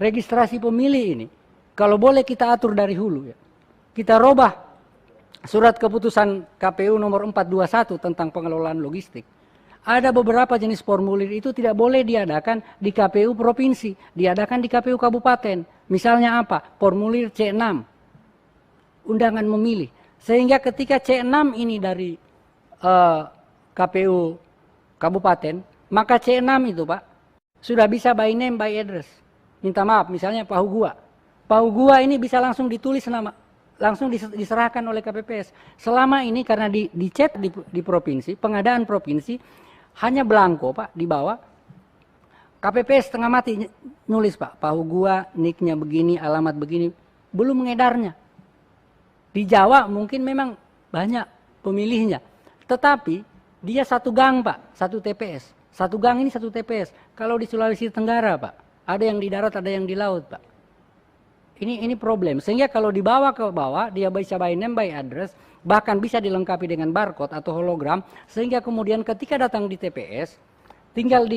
registrasi pemilih ini kalau boleh kita atur dari hulu ya. Kita robah surat keputusan KPU nomor 421 tentang pengelolaan logistik. Ada beberapa jenis formulir itu tidak boleh diadakan di KPU provinsi, diadakan di KPU kabupaten. Misalnya apa? Formulir C6, undangan memilih. Sehingga ketika C6 ini dari KPU kabupaten, maka C6 itu Pak, sudah bisa by name, by address. Minta maaf, misalnya Pahugua. Pahugua ini bisa langsung ditulis nama, langsung diserahkan oleh KPPS. Selama ini karena dicet di provinsi, pengadaan provinsi, hanya belangko Pak di bawah. KPPS setengah mati nulis Pak, Pahugua, nicknya begini, alamat begini, belum mengedarnya. Di Jawa mungkin memang banyak pemilihnya, tetapi dia satu gang Pak, satu TPS. Satu gang ini satu TPS. Kalau di Sulawesi Tenggara Pak, ada yang di darat, ada yang di laut Pak. Ini problem. Sehingga kalau dibawa ke bawah, dia bisa by name, by address, bahkan bisa dilengkapi dengan barcode atau hologram, sehingga kemudian ketika datang di TPS, tinggal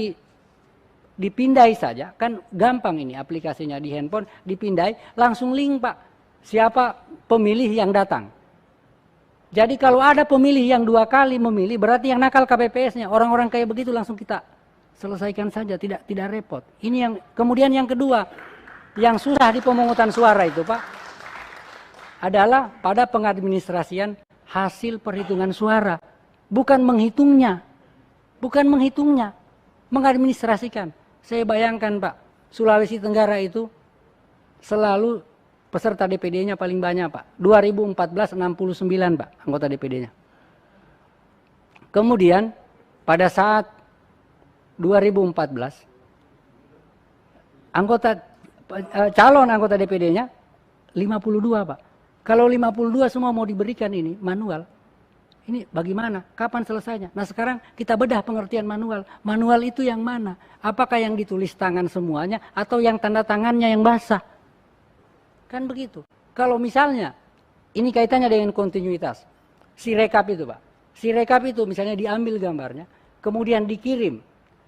dipindai saja, kan gampang ini aplikasinya di handphone, dipindai, langsung link Pak, siapa pemilih yang datang. Jadi kalau ada pemilih yang 2 kali memilih, berarti yang nakal KPPS-nya, orang-orang kayak begitu langsung kita selesaikan saja, tidak repot. Ini yang kemudian yang kedua, yang susah di pemungutan suara itu Pak, adalah pada pengadministrasian hasil perhitungan suara. Bukan menghitungnya. Mengadministrasikan. Saya bayangkan Pak, Sulawesi Tenggara itu selalu peserta DPD-nya paling banyak Pak. 2014 69 Pak, anggota DPD-nya. Kemudian pada saat 2014, calon anggota DPD-nya 52 Pak. Kalau 52 semua mau diberikan ini manual, ini bagaimana? Kapan selesainya? Nah sekarang kita bedah pengertian manual. Manual itu yang mana? Apakah yang ditulis tangan semuanya atau yang tanda tangannya yang basah? Kan begitu. Kalau misalnya, ini kaitannya dengan kontinuitas. Sirekap itu Pak. Sirekap itu misalnya diambil gambarnya, kemudian dikirim,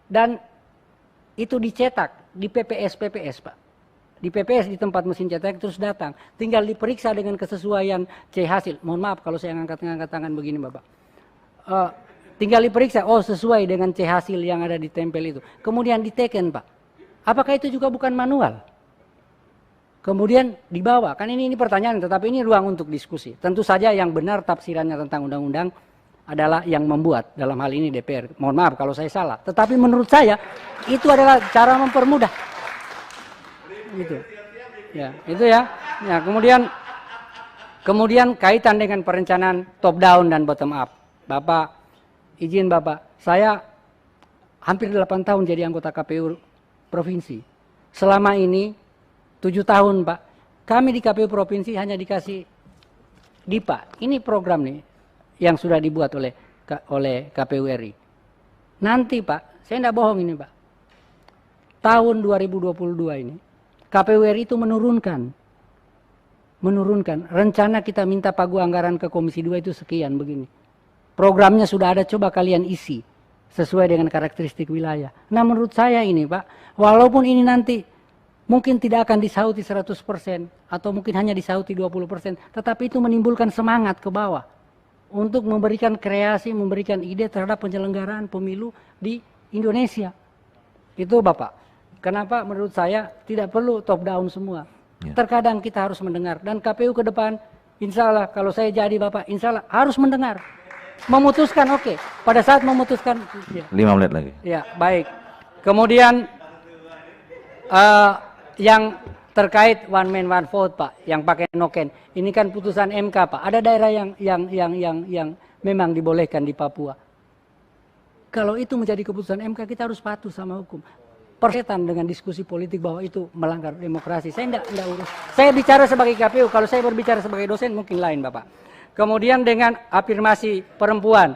dan itu dicetak di PPS Pak. Di PPS di tempat mesin cetak terus datang. Tinggal diperiksa dengan kesesuaian C hasil. Mohon maaf kalau saya ngangkat tangan begini Bapak. Tinggal diperiksa, oh sesuai dengan C hasil yang ada di tempel itu. Kemudian diteken Pak. Apakah itu juga bukan manual? Kemudian dibawa. Kan ini pertanyaan, tetapi ini ruang untuk diskusi. Tentu saja yang benar tafsirannya tentang undang-undang adalah yang membuat. Dalam hal ini DPR. Mohon maaf kalau saya salah. Tetapi menurut saya itu adalah cara mempermudah. Gitu. Ya, itu ya. Ya, kemudian kaitan dengan perencanaan top down dan bottom up. Bapak, izin Bapak, saya hampir 8 tahun jadi anggota KPU provinsi. Selama ini 7 tahun Pak, Kami di KPU Provinsi hanya dikasih DIPA. Ini program nih yang sudah dibuat oleh KPU RI. Nanti Pak, saya tidak bohong ini Pak. Tahun 2022 ini, KPU RI itu menurunkan rencana kita minta pagu anggaran ke Komisi 2 itu sekian begini. Programnya sudah ada, coba kalian isi sesuai dengan karakteristik wilayah. Nah menurut saya ini Pak, walaupun ini nanti mungkin tidak akan disauti 100% atau mungkin hanya disauti 20%, tetapi itu menimbulkan semangat ke bawah untuk memberikan kreasi, memberikan ide terhadap penyelenggaraan pemilu di Indonesia. Itu Bapak. Kenapa menurut saya tidak perlu top down semua. Terkadang kita harus mendengar, dan KPU ke depan insya Allah kalau saya jadi Bapak, insya Allah harus mendengar, memutuskan. Oke, pada saat memutuskan ya. 5 menit lagi Ya baik. Kemudian yang terkait one man one vote Pak, yang pakai noken, ini kan putusan MK Pak. Ada daerah yang memang dibolehkan di Papua. Kalau itu menjadi keputusan MK, kita harus patuh sama hukum. Persetan dengan diskusi politik bahwa itu melanggar demokrasi. Saya enggak urus. Saya bicara sebagai KPU, kalau saya berbicara sebagai dosen mungkin lain Bapak. Kemudian dengan afirmasi perempuan,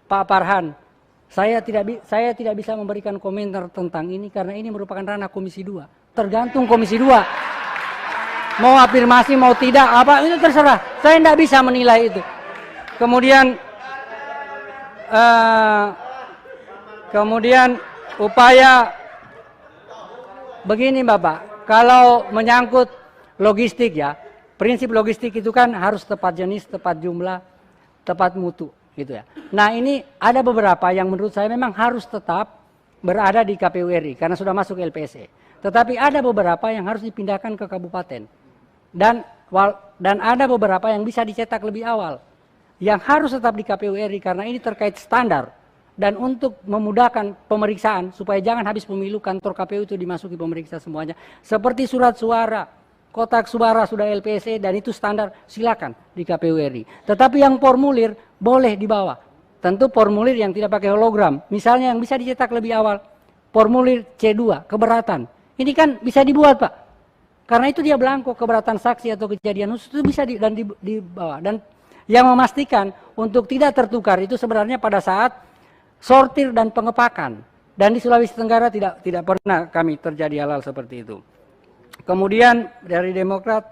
Pak Farhan, saya tidak bisa memberikan komentar tentang ini karena ini merupakan ranah Komisi 2. Tergantung Komisi 2. Mau afirmasi, mau tidak, apa itu terserah. Saya tidak bisa menilai itu. Kemudian upaya begini Bapak, kalau menyangkut logistik ya, prinsip logistik itu kan harus tepat jenis, tepat jumlah, tepat mutu gitu ya. Nah ini ada beberapa yang menurut saya memang harus tetap berada di KPU RI karena sudah masuk LPSE. Tetapi ada beberapa yang harus dipindahkan ke kabupaten. Dan ada beberapa yang bisa dicetak lebih awal. Yang harus tetap di KPU RI karena ini terkait standar. Dan untuk memudahkan pemeriksaan supaya jangan habis pemilu kantor KPU itu dimasuki pemeriksa semuanya. Seperti surat suara, kotak suara sudah LPSE dan itu standar, silakan di KPU RI. Tetapi yang formulir boleh dibawa. Tentu formulir yang tidak pakai hologram. Misalnya yang bisa dicetak lebih awal, formulir C2, keberatan. Ini kan bisa dibuat Pak. Karena itu dia belangko keberatan saksi atau kejadian khusus itu bisa dibawa. Dan yang memastikan untuk tidak tertukar itu sebenarnya pada saat sortir dan pengepakan. Dan di Sulawesi Tenggara tidak pernah kami terjadi hal-hal seperti itu. Kemudian dari Demokrat,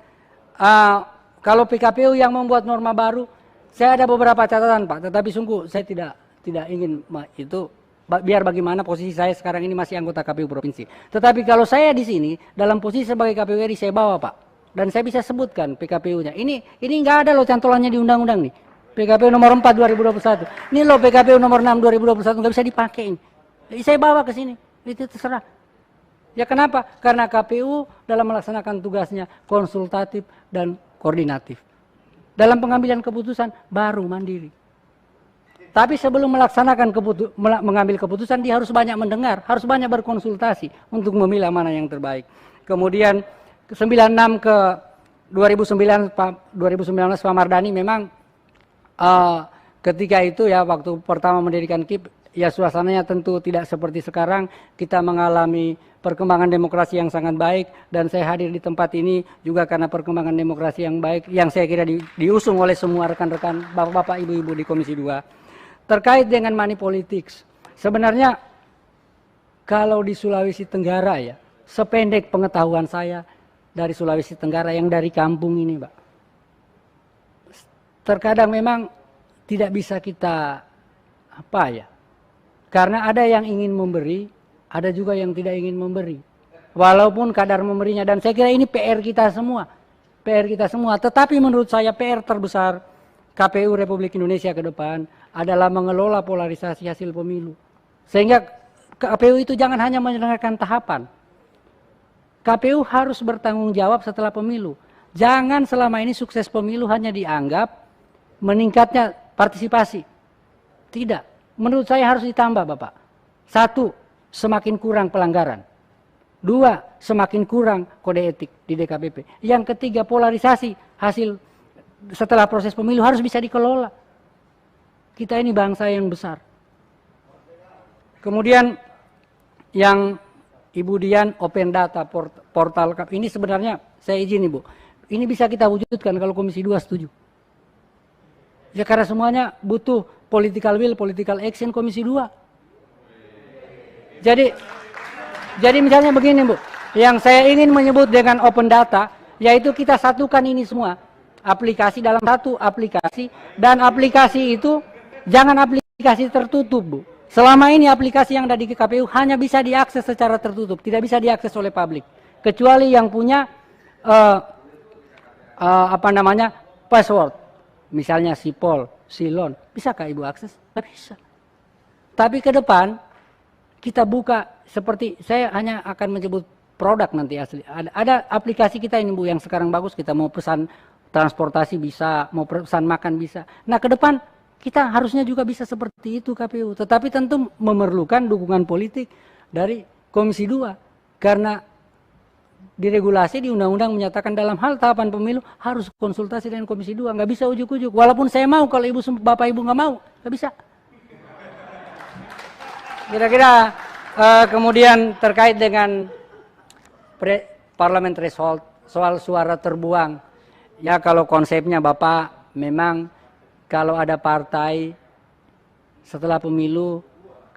kalau PKPU yang membuat norma baru, saya ada beberapa catatan Pak, tetapi sungguh saya tidak ingin itu, biar bagaimana posisi saya sekarang ini masih anggota KPU Provinsi. Tetapi kalau saya di sini, dalam posisi sebagai KPU RI saya bawa Pak, dan saya bisa sebutkan PKPU-nya. Ini nggak ada loh cantolannya di undang-undang nih. PKPU nomor 4 2021. Ini loh PKPU nomor 6 2021 nggak bisa dipakai ini. Saya bawa ke sini. Itu terserah. Ya kenapa? Karena KPU dalam melaksanakan tugasnya konsultatif dan koordinatif. Dalam pengambilan keputusan baru mandiri. Tapi sebelum mengambil keputusan dia harus banyak mendengar, harus banyak berkonsultasi untuk memilah mana yang terbaik. Kemudian 96 ke 2019 Pak Mardhani memang ketika itu ya waktu pertama mendirikan KIP ya suasananya tentu tidak seperti sekarang. Kita mengalami perkembangan demokrasi yang sangat baik dan saya hadir di tempat ini juga karena perkembangan demokrasi yang baik yang saya kira diusung oleh semua rekan-rekan bapak-bapak ibu-ibu di Komisi 2. Terkait dengan money politics, sebenarnya kalau di Sulawesi Tenggara ya, sependek pengetahuan saya dari Sulawesi Tenggara yang dari kampung ini Pak, terkadang memang tidak bisa kita karena ada yang ingin memberi, ada juga yang tidak ingin memberi. Walaupun kadar memberinya, dan saya kira ini PR kita semua. Tetapi menurut saya PR terbesar KPU Republik Indonesia ke depan adalah mengelola polarisasi hasil pemilu. Sehingga KPU itu jangan hanya menyelenggarakan tahapan. KPU harus bertanggung jawab setelah pemilu. Jangan selama ini sukses pemilu hanya dianggap meningkatnya partisipasi. Tidak. Menurut saya harus ditambah Bapak. 1, semakin kurang pelanggaran. 2, semakin kurang kode etik di DKPP. Yang ketiga, polarisasi hasil setelah proses pemilu harus bisa dikelola. Kita ini bangsa yang besar. Kemudian yang Ibu Dian, open data portal ini sebenarnya saya izin Ibu, ini bisa kita wujudkan kalau Komisi 2 setuju. Ya karena semuanya butuh political will, political action Komisi 2. Jadi misalnya begini Bu, yang saya ingin menyebut dengan open data, yaitu kita satukan ini semua. Aplikasi dalam satu aplikasi, dan aplikasi itu jangan aplikasi tertutup Bu. Selama ini aplikasi yang ada di KPU hanya bisa diakses secara tertutup, tidak bisa diakses oleh publik. Kecuali yang punya password. Misalnya Sipol, Silon, bisakah Ibu akses? Tidak bisa. Tapi ke depan kita buka seperti saya hanya akan menyebut produk nanti asli. Ada aplikasi kita ini Bu yang sekarang bagus, kita mau pesan transportasi bisa, mau pesan makan bisa. Nah ke depan kita harusnya juga bisa seperti itu KPU. Tetapi tentu memerlukan dukungan politik dari Komisi 2. Karena diregulasi di undang-undang menyatakan dalam hal tahapan pemilu harus konsultasi dengan Komisi 2. Nggak bisa ujuk-ujuk. Walaupun saya mau, kalau Bapak Ibu nggak mau, nggak bisa. Kira-kira kemudian terkait dengan parliament threshold, soal suara terbuang. Ya kalau konsepnya Bapak memang kalau ada partai setelah pemilu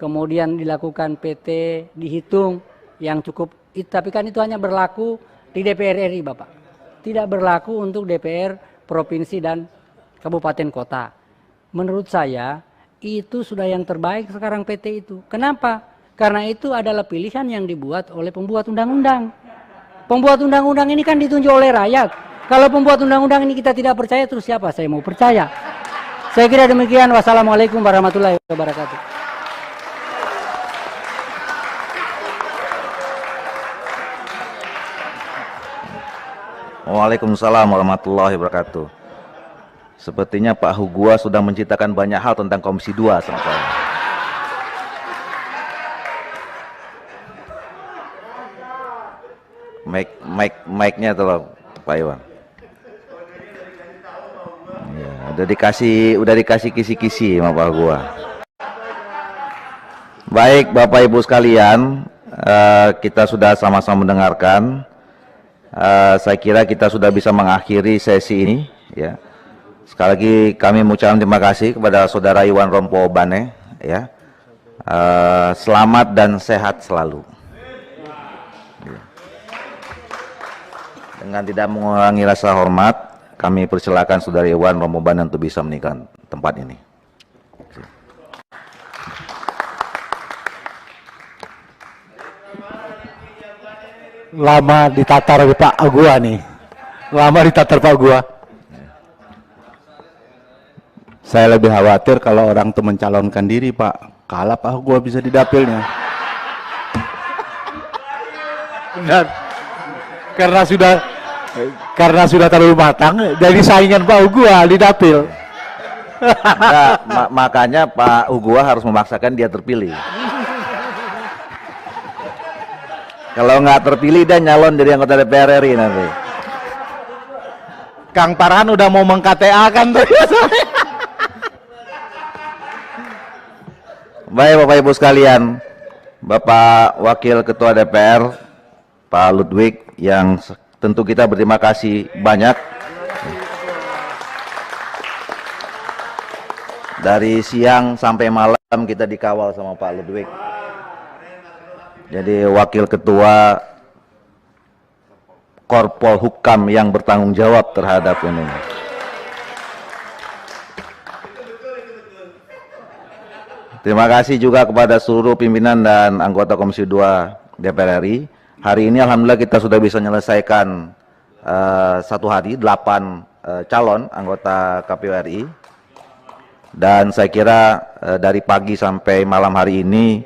kemudian dilakukan PT dihitung yang cukup, tapi kan itu hanya berlaku di DPR RI Bapak. Tidak berlaku untuk DPR provinsi dan kabupaten kota. Menurut saya itu sudah yang terbaik sekarang PT itu. Kenapa? Karena itu adalah pilihan yang dibuat oleh pembuat undang-undang. Pembuat undang-undang ini kan ditunjuk oleh rakyat. Kalau pembuat undang-undang ini kita tidak percaya, terus siapa saya mau percaya? Saya kira demikian. Wassalamualaikum warahmatullahi wabarakatuh. Waalaikumsalam warahmatullahi wabarakatuh. Sepertinya Pak Hugua sudah menciptakan banyak hal tentang Komisi 2 sama saya. Mic-nya tolong Pak Iwan. Ya, udah dikasih kisi-kisi sama Pak Hugua. Baik Bapak Ibu sekalian, kita sudah sama-sama mendengarkan. Saya kira kita sudah bisa mengakhiri sesi ini. Ya. Sekali lagi kami mengucapkan terima kasih kepada Saudara Iwan Rompo Bane. Ya. Selamat dan sehat selalu. Ya. Dengan tidak mengurangi rasa hormat, kami persilakan Saudara Iwan Rompo Bane untuk bisa meninggalkan tempat ini. Lama ditatar Pak Gua nih. Lama ditatar Pak Gua. Saya lebih khawatir kalau orang itu mencalonkan diri Pak. Kalah Pak Gua bisa di dapilnya. Benar. Karena sudah terlalu matang, jadi saingan Pak Gua di dapil. Nah, makanya Pak Hugua harus memaksakan dia terpilih. Kalau nggak terpilih dia nyalon jadi anggota DPR RI nanti. Kang Farhan udah mau meng-KTA kan tuh. Baik Bapak Ibu sekalian, Bapak Wakil Ketua DPR Pak Ludwig yang tentu kita berterima kasih banyak. Dari siang sampai malam kita dikawal sama Pak Ludwig. Jadi Wakil Ketua Korpol Hukam yang bertanggung jawab terhadap ini. Terima kasih juga kepada seluruh pimpinan dan anggota Komisi 2 DPR RI. Hari ini alhamdulillah kita sudah bisa menyelesaikan satu hari 8 calon anggota KPU RI. Dan saya kira dari pagi sampai malam hari ini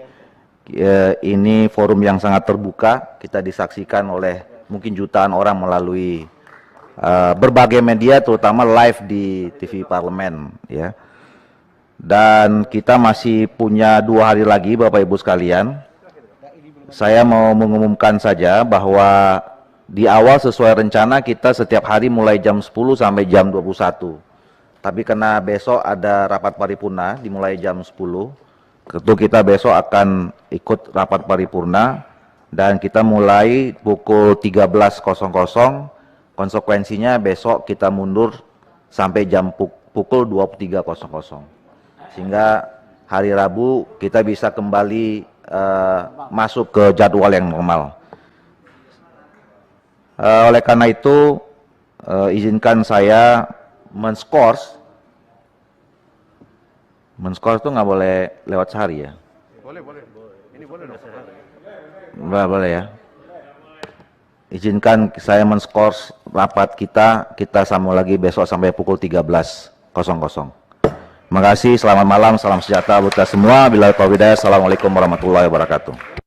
forum yang sangat terbuka, kita disaksikan oleh mungkin jutaan orang melalui berbagai media, terutama live di TV Parlemen, ya. Dan kita masih punya 2 hari lagi, Bapak Ibu sekalian. Saya mau mengumumkan saja bahwa di awal sesuai rencana kita setiap hari mulai jam 10 sampai jam 21. Tapi karena besok ada rapat paripurna dimulai jam 10. Tentu kita besok akan ikut rapat paripurna dan kita mulai pukul 13.00. Konsekuensinya besok kita mundur sampai jam pukul 23.00. Sehingga hari Rabu kita bisa kembali masuk ke jadwal yang normal. Oleh karena itu, izinkan saya men-scores itu nggak boleh lewat sehari ya? Boleh. Ini boleh dong. Nggak boleh ya? Izinkan saya men-scores rapat kita sambung lagi besok sampai pukul 13.00. Terima kasih, selamat malam, salam sejahtera buat kita semua. Billahi taufiq hidayah. Assalamualaikum warahmatullahi wabarakatuh.